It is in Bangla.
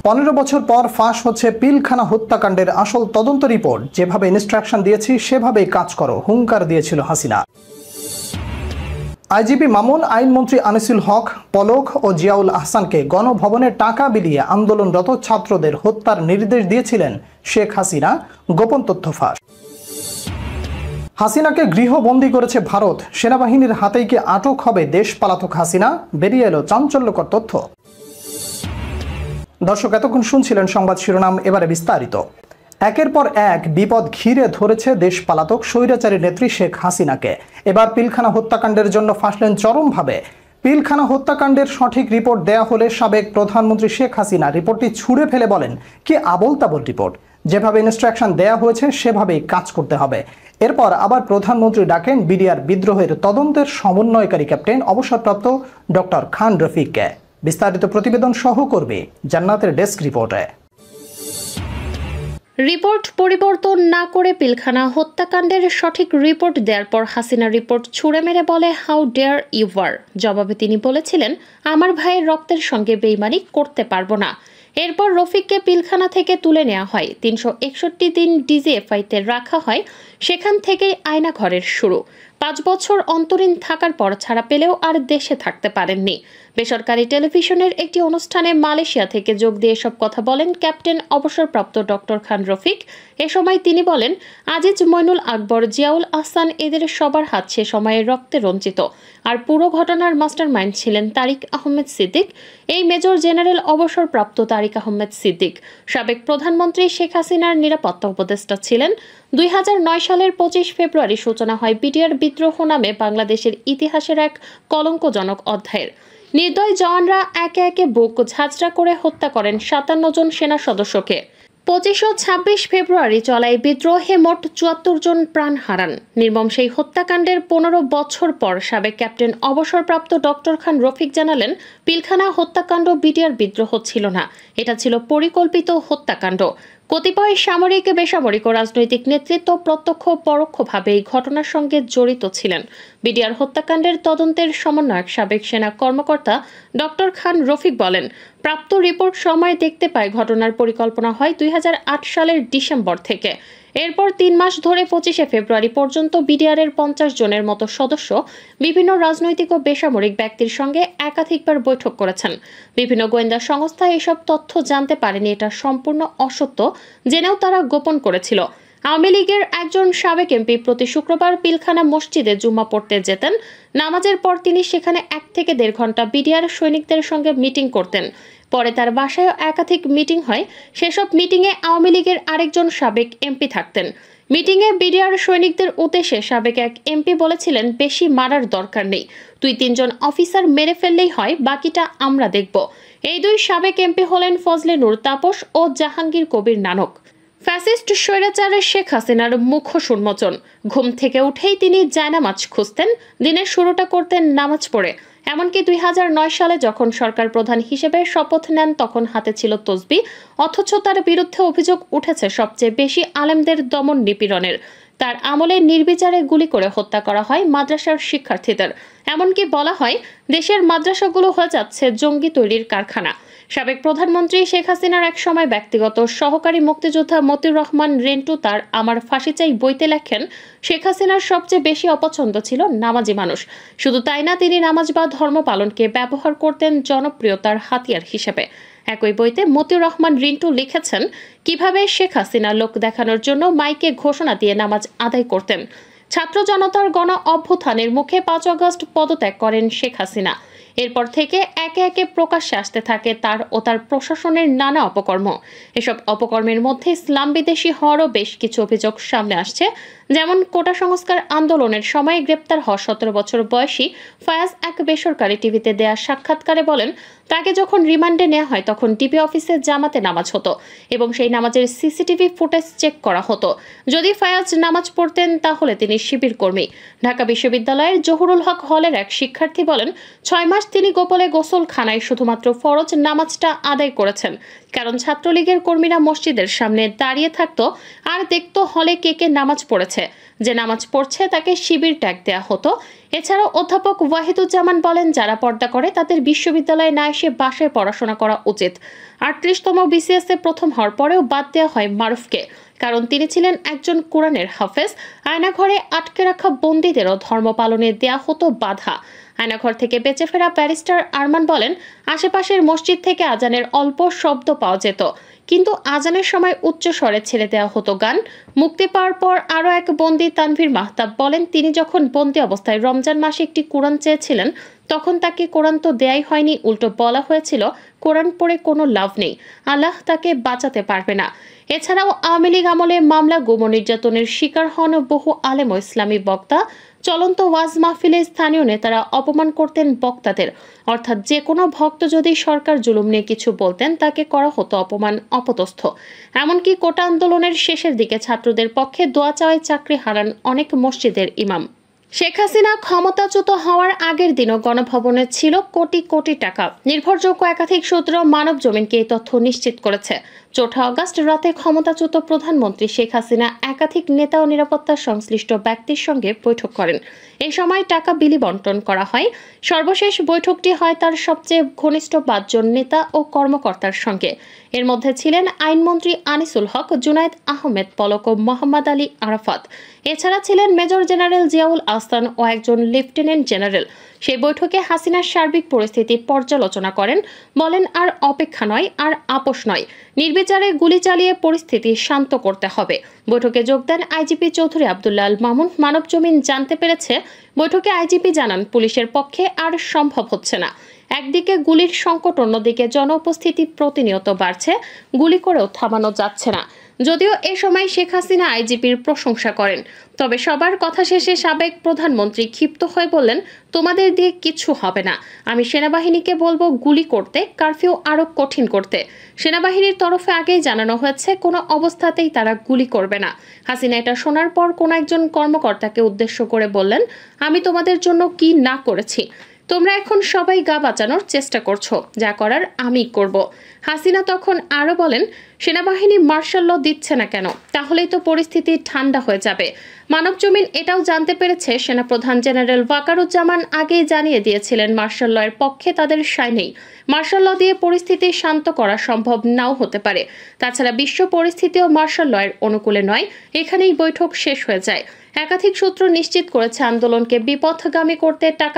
15 বছর পর ফাঁস হচ্ছে পিলখানা হত্যাকাণ্ডের আসল তদন্ত রিপোর্ট। যেভাবে ইনস্ট্রাকশন দিয়েছি সেভাবেই কাজ করো, হুঙ্কার দিয়েছিল হাসিনা। আইজিপি মামুন, আইনমন্ত্রী আনিসুল হক, পলক ও জিয়াউল আহসানকে গণভবনে টাকা বিলিয়ে আন্দোলনরত ছাত্রদের হত্যার নির্দেশ দিয়েছিলেন শেখ হাসিনা। গোপন তথ্য ফাঁস। হাসিনাকে গৃহবন্দী করেছে ভারত। সেনাবাহিনীর হাতেই কি আটক হবে দেশ পালাতক হাসিনা? বেরিয়ে এলো চাঞ্চল্যকর তথ্য। দর্শক, এতক্ষণ শুনছিলেন সংবাদ শিরোনাম, এবারে বিস্তারিত। একের পর এক বিপদ ঘিরে ধরেছে দেশ পালাতক স্বৈরাচারী নেত্রী শেখ হাসিনাকে। এবার পিলখানা হত্যাকাণ্ডের জন্য ফাঁসলেন চরমভাবে। পিলখানা হত্যাকাণ্ডের সঠিক রিপোর্ট দেয়া হলে সাবেক প্রধানমন্ত্রী শেখ হাসিনা রিপোর্টটি ছুঁড়ে ফেলে বলেন, কি আবোল তাবোল রিপোর্ট, যেভাবে ইনস্ট্রাকশন দেয়া হয়েছে সেভাবেই কাজ করতে হবে। এরপর আবার প্রধানমন্ত্রী ডাকেন বিডিআর বিদ্রোহের তদন্তের সমন্বয়কারী ক্যাপ্টেন অবসরপ্রাপ্ত ডক্টর খান রফিককে। বিস্তারিত প্রতিবেদন সহ করবে জান্নাতের ডেস্ক রিপোর্টে। রিপোর্ট পরিবর্তন না করে পিলখানা হত্যাকাণ্ডের সঠিক রিপোর্ট দেওয়ার পর হাসিনা রিপোর্ট ছুঁড়ে মেরে বলে, হাউ ডেয়ার ইউ আর। জবাবে তিনি বলেছিলেন, আমার ভাইয়ের রক্তের সঙ্গে বেইমানি করতে পারবো না। এরপর রফিককে পিলখানা থেকে তুলে নেওয়া হয়, 361 দিন ডিজিএফআইতে রাখা হয়। সেখান থেকেই আয়না ঘরের শুরু। 5 বছর অন্তরীণ থাকার পর ছাড়া পেলেও আর দেশে থাকতে পারেননি। বেসরকারি টেলিভিশনের একটি অনুষ্ঠানে মালয়েশিয়া থেকে যোগ দিয়ে এসব কথা বলেন ক্যাপ্টেন অবসরপ্রাপ্ত ডক্টর খান রফিক। এ সময় তিনি বলেন, আজিজ মইনুল আকবর, জিয়াউল আহসান, এদের সবার হাত সে সময়ে রক্তে রঞ্জিত। আর পুরো ঘটনার মাস্টারমাইন্ড ছিলেন তারিক আহমেদ সিদ্দিক। এই মেজর জেনারেল অবসরপ্রাপ্ত তারিক আহমেদ সিদ্দিক সাবেক প্রধানমন্ত্রী শেখ হাসিনার নিরাপত্তা উপদেষ্টা ছিলেন। 2009 সালের 25 ফেব্রুয়ারি সূচনা হয় বিডিআর বিদ্রোহ নামে বাংলাদেশের ইতিহাসের এক কলঙ্কজনক অধ্যায়ের। নির্দয় জওয়ানরা একে একে বুক ঝাঁঝরা করে হত্যা করেন 57 জন সেনা সদস্যকে। 25 ও 26 ফেব্রুয়ারি চলা এই বিদ্রোহে মোট 74 জন প্রাণ হারান। নির্মম সেই হত্যাকাণ্ডের 15 বছর পর সাবেক ক্যাপ্টেন অবসরপ্রাপ্ত ডক্টর খান রফিক জানালেন, পিলখানা হত্যাকাণ্ড বিডিআর বিদ্রোহ ছিল না, এটা ছিল পরিকল্পিত হত্যাকাণ্ড। কতিপয় সামরিক, বেসামরিক ও রাজনৈতিক নেতৃত্ব প্রত্যক্ষ পরোক্ষভাবে এই ঘটনার সঙ্গে জড়িত ছিলেন। বিডিআর হত্যাকাণ্ডের তদন্তের সমন্বয়ক সাবেক সেনা কর্মকর্তা ডক্টর খান রফিক বলেন, প্রাপ্ত রিপোর্ট সময় দেখতে পায় ঘটনার পরিকল্পনা হয় 2008 সালের ডিসেম্বর থেকে। এরপর 3 মাস ধরে 25 ফেব্রুয়ারি পর্যন্ত বিডিআরের 50 জনের মতো সদস্য বিভিন্ন রাজনৈতিক ও বেসামরিক ব্যক্তির সঙ্গে একাধিকবার বৈঠক করেছেন। বিভিন্ন গোয়েন্দা সংস্থা এসব তথ্য জানতে পারেনি, এটা সম্পূর্ণ অসত্য জেনেও তারা গোপন করেছিল। আওয়ামী লীগের একজন সাবেক এমপি প্রতি শুক্রবার পিলখানা মসজিদে জুম্মা পড়তে যেতেন। নামাজের পর তিনি সেখানে 1 থেকে 1.5 ঘন্টা বিডিআর সৈনিকদের সঙ্গে মিটিং করতেন। পরে তার বাসায়ও একাধিক মিটিং হয়। সেসব মিটিংয়ে আওয়ামী লীগের আরেকজন সাবেক এমপি থাকতেন। মিটিংয়ে বিডিআর সৈনিকদের উদ্দেশ্যে সাবেক এক এমপি বলেছিলেন, বেশি মারার দরকার নেই, 2-3 জন অফিসার মেরে ফেললেই হয়, বাকিটা আমরা দেখব। এই 2 সাবেক এমপি হলেন ফজলে নূর তাপস ও জাহাঙ্গীর কবির নানক। ফ্যাসিস্ট স্বৈরাচারের শেখ হাসিনার মুখোশ উন্মোচন। ঘুম থেকে উঠেই তিনি জায়নামাজ খুঁজতেন, দিনের শুরুটা করতেন নামাজ পড়ে। এমনকি 2009 সালে যখন সরকার প্রধান হিসেবে শপথ নেন তখন হাতে ছিল তসবিহ, অথচ তার বিরুদ্ধে অভিযোগ উঠেছে সবচেয়ে বেশি আলেমদের দমন নিপীড়নের। তার আমলে নির্বিচারে গুলি করে হত্যা করা হয় মাদ্রাসার শিক্ষার্থীদের। এমনকি বলা হয়, দেশের মাদ্রাসাগুলো হয়ে যাচ্ছে জঙ্গি তৈরির কারখানা। সাবেক প্রধানমন্ত্রী শেখ হাসিনার এক সময় ব্যক্তিগত সহকারী মুক্তিযোদ্ধা মতিউর রহমান রেন্টু তার আমার ফাঁসি চাই বইতে লেখেন, শেখ হাসিনার সবচেয়ে বেশি অপছন্দ ছিল নামাজি মানুষ। শুধু তাই না, তিনি নামাজ বা ধর্ম পালনকে ব্যবহার করতেন জনপ্রিয়তার হাতিয়ার হিসেবে। একই বইতে মতিউর রহমান রিন্টু লিখেছেন, কিভাবে শেখ হাসিনা লোক দেখানোর জন্য মাইকে ঘোষণা দিয়ে নামাজ আদায় করতেন। ছাত্র জনতার গণ অভ্যুত্থানের মুখে 5 আগস্ট পদত্যাগ করেন শেখ হাসিনা। এরপর থেকে একে একে প্রকাশ্যে আসতে থাকে তার ও তার প্রশাসনের নানা অপকর্ম। এসব অপকর্মের মধ্যে ইসলাম বিদেশি হওয়ারও বেশ কিছু অভিযোগ সামনে আসছে। যেমন কোটা সংস্কার আন্দোলনের সময় গ্রেপ্তার হওয়া 17 বছর বয়সী ফায়াজ এক বেসরকারি টিভিতে দেয়া সাক্ষাৎকারে বলেন, তাকে যখন রিমান্ডে নেওয়া হয় তখন ডিবি অফিসে জামাতে নামাজ হতো এবং সেই নামাজের সিসিটিভি ফুটেজ চেক করা হতো। যদি ফায়াজ নামাজ পড়তেন তাহলে তিনি শিবির কর্মী। ঢাকা বিশ্ববিদ্যালয়ের জহুরুল হক হলের এক শিক্ষার্থী বলেন, 6 মাস তিনি গোপনে গোসলখানায় শুধুমাত্র ফরজ নামাজটা আদায় করেছেন, কারণ ছাত্রলীগের কর্মীরা মসজিদের সামনে দাঁড়িয়ে থাকতো আর দেখতো হলে কে কে নামাজ পড়েছে। যে নামাজ পড়ছে তাকে শিবির ট্যাগ দেওয়া হতো। এছাড়াও অধ্যাপক ওয়াহিদুজ্জামান বলেন, যারা পর্দা করে তাদের বিশ্ববিদ্যালয়ে না এসে বাসায় পড়াশোনা করা উচিত। 38তম বিসিএস এ প্রথম হওয়ার পরেও বাদ দেওয়া হয় মারুফকে, কারণ তিনি ছিলেন একজন কোরআনের হাফেজ। আয়নাঘরে আটকে রাখা বন্দীদেরও ধর্ম পালনে দেয়া হতো বাধা। আয়নাঘর থেকে বেঁচে ফেরা ব্যারিস্টার আরমান বলেন, আশেপাশের মসজিদ থেকে আজানের অল্প শব্দ পাওয়া যেত, কিন্তু আজানের সময় উচ্চ স্বরে ছেড়ে দেওয়া হতো গান। মুক্তি পাওয়ার পর আরও এক বন্দী তানভীর মাহতাব বলেন, তিনি যখন বন্দী অবস্থায় রমজান মাসে একটি কোরআন চেয়েছিলেন, তখন তাকে কোরআন তো দেয়াই হয়নি, উল্টো বলা হয়েছিল কোরআন পড়ে কোনো লাভ নেই, আল্লাহ তাকে বাঁচাতে পারবে না। এছাড়াও আওয়ামী লীগ আমলে মামলা গুম নির্যাতনের শিকার হন বহু আলেম ও ইসলামী বক্তা। চলন্ত ওয়াজ মাহফিলে স্থানীয় নেতারা অপমান করতেন বক্তাদের, অর্থাৎ যে কোনো ভক্ত যদি সরকার জুলুম নিয়ে কিছু বলতেন তাকে করা হতো অপমান, অপদস্থ। এমনকি কোটা আন্দোলনের শেষের দিকে ছাত্রদের পক্ষে দোয়া চাওয়ায় চাকরি হারান অনেক মসজিদের ইমাম। শেখ হাসিনা ক্ষমতাচ্যুত হওয়ার আগের দিনও গণভবনে ছিল কোটি কোটি টাকা। নির্ভরযোগ্য একাধিক সূত্র মানব জমিনকে এই তথ্য নিশ্চিত করেছে। 4 আগস্ট রাতে ক্ষমতাচ্যুত প্রধানমন্ত্রী শেখ হাসিনা একাধিক নেতা ও নিরাপত্তা সংশ্লিষ্ট ব্যক্তির সঙ্গে বৈঠক করেন। এই সময় টাকা বিলি বন্টন করা হয়। সর্বশেষ বৈঠকটি হয় তার সবচেয়ে ঘনিষ্ঠ 5 জন নেতা ও কর্মকর্তার সঙ্গে। এর মধ্যে ছিলেন আইনমন্ত্রী আনিসুল হক, জুনায়েদ আহমেদ পলক ও মোহাম্মদ আলী আরাফাত। এছাড়া ছিলেন মেজর জেনারেল জিয়াউল আহসান ও একজন লেফটেন্যান্ট জেনারেল। সেই বৈঠকে হাসিনার সার্বিক পরিস্থিতি পর্যালোচনা করেন। বলেন, আর অপেক্ষা নয়, আর আপোষ নয়, নির্বিচারে গুলি চালিয়ে পরিস্থিতি শান্ত করতে হবে। বৈঠকে যোগ দেন আইজিপি চৌধুরী আব্দুল্লাহ আল মামুন। মানব জমিন জানতে পেরেছে, বৈঠকে আইজিপি জানান, পুলিশের পক্ষে আর সম্ভব হচ্ছে না। একদিকে গুলির সংকট, অন্যদিকে জনউপস্থিতি প্রতিনিয়ত বাড়ছে, গুলি করেও থামানো যাচ্ছে না। যদিও এ সময় শেখ হাসিনা আইজিপির প্রশংসা করেন, তবে সবার কথা শেষে সাবেক প্রধানমন্ত্রী ক্ষিপ্ত হয়ে বললেন, তোমাদের দিয়ে কিছু হবে না। আমি সেনাবাহিনীকে বলবো গুলি করতে, কারফিউ আরো কঠিন করতে। সেনাবাহিনীর তরফে আগেই জানানো হয়েছে কোনো অবস্থাতেই তারা গুলি করবে না। হাসিনা এটা শোনার পর কোন একজন কর্মকর্তাকে উদ্দেশ্য করে বললেন, আমি তোমাদের জন্য কি না করেছি, তোমরা এখন সবাই গা বাঁচানোর চেষ্টা করছো, যা করার আমি করব। হাসিনা তখন আরো বলেন, সেনাবাহিনী মার্শাল ল দিচ্ছে না কেন, তাহলেই তো পরিস্থিতি ঠান্ডা হয়ে যাবে। মানব জমিন এটাও জানতে পেরেছে, সেনাপ্রধান জেনারেল ওয়াকারুজ্জামান আগেই জানিয়ে দিয়েছিলেন মার্শাল ল এর পক্ষে তাদের সায় নেই। মার্শাল ল দিয়ে পরিস্থিতি শান্ত করা সম্ভব নাও হতে পারে। তাছাড়া বিশ্ব পরিস্থিতিও মার্শাল ল এর অনুকূলে নয়। এখানেই বৈঠক শেষ হয়ে যায়। একাধিক সূত্র নিশ্চিত করেছে, আন্দোলনকে বিপথগামী করতে টাকা